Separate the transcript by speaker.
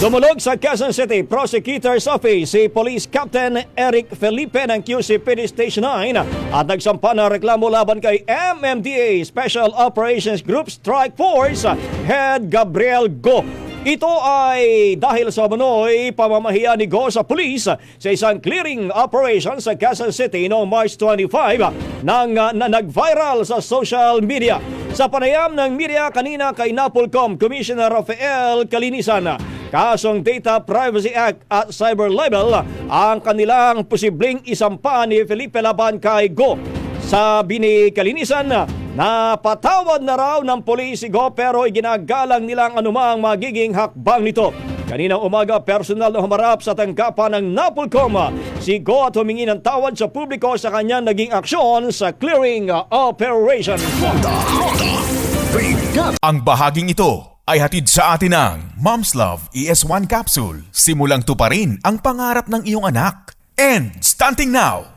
Speaker 1: Dumulog sa Quezon City Prosecutor's Office si Police Captain Eric Felipe ng QCPD Station 9 at nagsampa ng reklamo laban kay MMDA Special Operations Group Strike Force Head Gabriel Go. Ito ay dahil sa manoy pamamahiya ni Go sa police sa isang clearing operation sa Quezon City noong March 25 nang nag-viral sa social media. Sa panayam ng media kanina kay NAPOLCOM Commissioner Rafael Calinisan, kasong Data Privacy Act at cyber libel ang kanilang posibleng isampa ni Felipe laban kay Go. Sabi ni Calinisan, napatawad na raw ng pulis si Go pero iginagalang nilang anumang magiging hakbang nito. Kaninang umaga, personal na humarap sa tanggapan ng NAPOLCOM si Go at humingi ng tawad sa publiko sa kanyang naging aksyon sa clearing operation.
Speaker 2: Ang bahaging ito ay hatid sa atin ng Mom's Love ES1 Capsule. Simulang tuparin ang pangarap ng iyong anak. And stunting now!